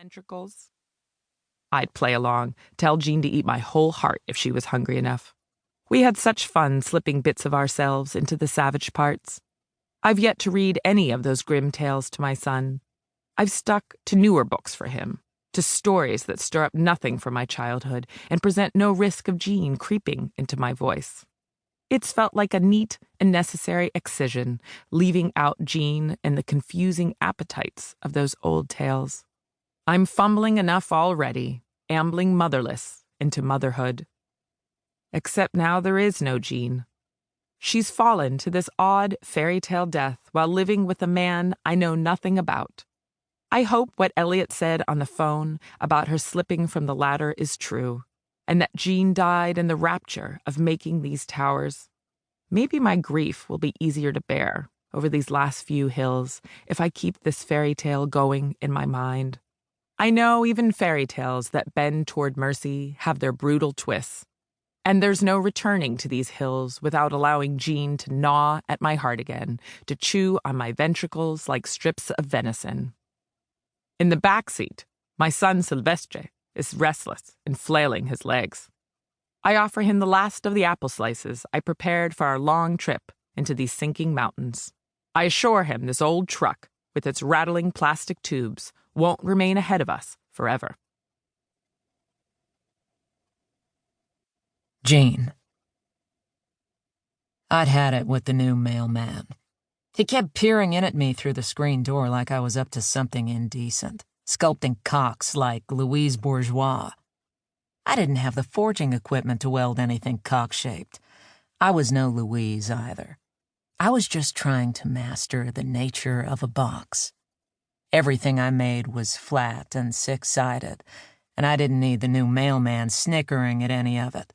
ventricles. I'd play along, tell Jean to eat my whole heart if she was hungry enough. We had such fun slipping bits of ourselves into the savage parts. I've yet to read any of those grim tales to my son. I've stuck to newer books for him, to stories that stir up nothing from my childhood and present no risk of Jean creeping into my voice. It's felt like a neat and necessary excision, leaving out Jean and the confusing appetites of those old tales. I'm fumbling enough already, ambling motherless into motherhood. Except now there is no Jean. She's fallen to this odd fairy tale death while living with a man I know nothing about. I hope what Elliot said on the phone about her slipping from the ladder is true, and that Jean died in the rapture of making these towers. Maybe my grief will be easier to bear over these last few hills if I keep this fairy tale going in my mind. I know even fairy tales that bend toward mercy have their brutal twists, and there's no returning to these hills without allowing Jean to gnaw at my heart again, to chew on my ventricles like strips of venison. In the back seat, my son Silvestre is restless and flailing his legs. I offer him the last of the apple slices I prepared for our long trip into these sinking mountains. I assure him this old truck, with its rattling plastic tubes, won't remain ahead of us forever. Jean. I'd had it with the new mailman. He kept peering in at me through the screen door like I was up to something indecent, sculpting cocks like Louise Bourgeois. I didn't have the forging equipment to weld anything cock-shaped. I was no Louise either. I was just trying to master the nature of a box. Everything I made was flat and six-sided, and I didn't need the new mailman snickering at any of it.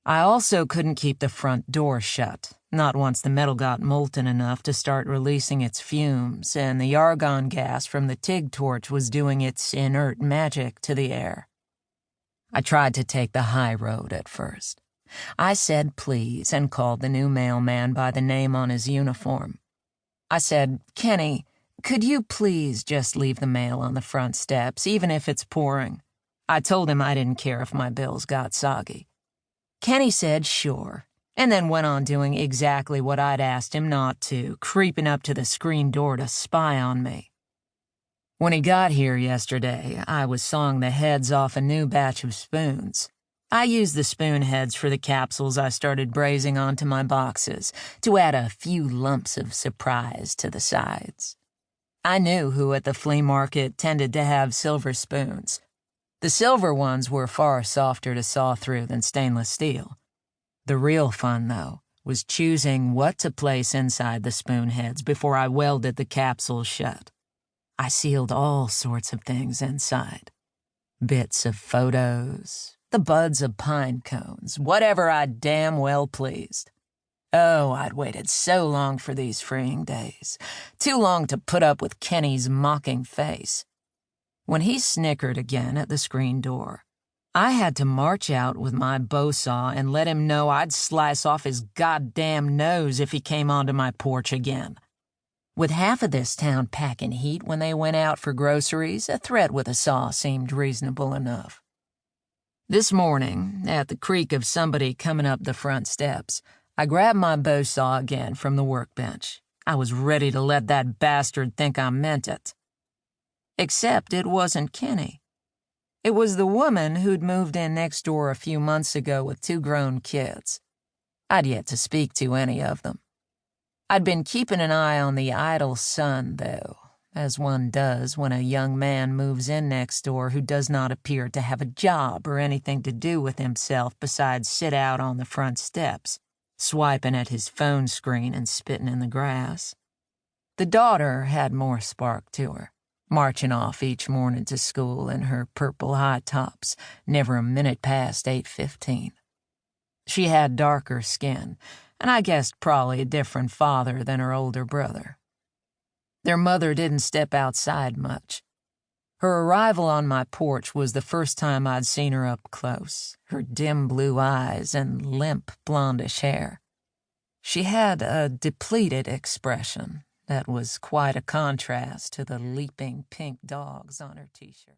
I also couldn't keep the front door shut, not once the metal got molten enough to start releasing its fumes, and the argon gas from the TIG torch was doing its inert magic to the air. I tried to take the high road at first. I said please and called the new mailman by the name on his uniform. I said, "Kenny, could you please just leave the mail on the front steps, even if it's pouring?" I told him I didn't care if my bills got soggy. Kenny said sure, and then went on doing exactly what I'd asked him not to, creeping up to the screen door to spy on me. When he got here yesterday, I was sawing the heads off a new batch of spoons. I used the spoon heads for the capsules I started brazing onto my boxes to add a few lumps of surprise to the sides. I knew who at the flea market tended to have silver spoons. The silver ones were far softer to saw through than stainless steel. The real fun, though, was choosing what to place inside the spoon heads before I welded the capsules shut. I sealed all sorts of things inside. Bits of photos, the buds of pine cones, whatever I damn well pleased. Oh, I'd waited so long for these freeing days. Too long to put up with Kenny's mocking face. When he snickered again at the screen door, I had to march out with my bow saw and let him know I'd slice off his goddamn nose if he came onto my porch again. With half of this town packing heat when they went out for groceries, a threat with a saw seemed reasonable enough. This morning, at the creak of somebody coming up the front steps, I grabbed my bow saw again from the workbench. I was ready to let that bastard think I meant it. Except it wasn't Kenny. It was the woman who'd moved in next door a few months ago with 2 grown kids. I'd yet to speak to any of them. I'd been keeping an eye on the idle son, though, as one does when a young man moves in next door who does not appear to have a job or anything to do with himself besides sit out on the front steps, swiping at his phone screen and spitting in the grass. The daughter had more spark to her, marching off each morning to school in her purple high tops, never a minute past 8:15. She had darker skin, and I guessed probably a different father than her older brother. Their mother didn't step outside much. Her arrival on my porch was the first time I'd seen her up close, her dim blue eyes and limp blondish hair. She had a depleted expression that was quite a contrast to the leaping pink dogs on her t-shirt.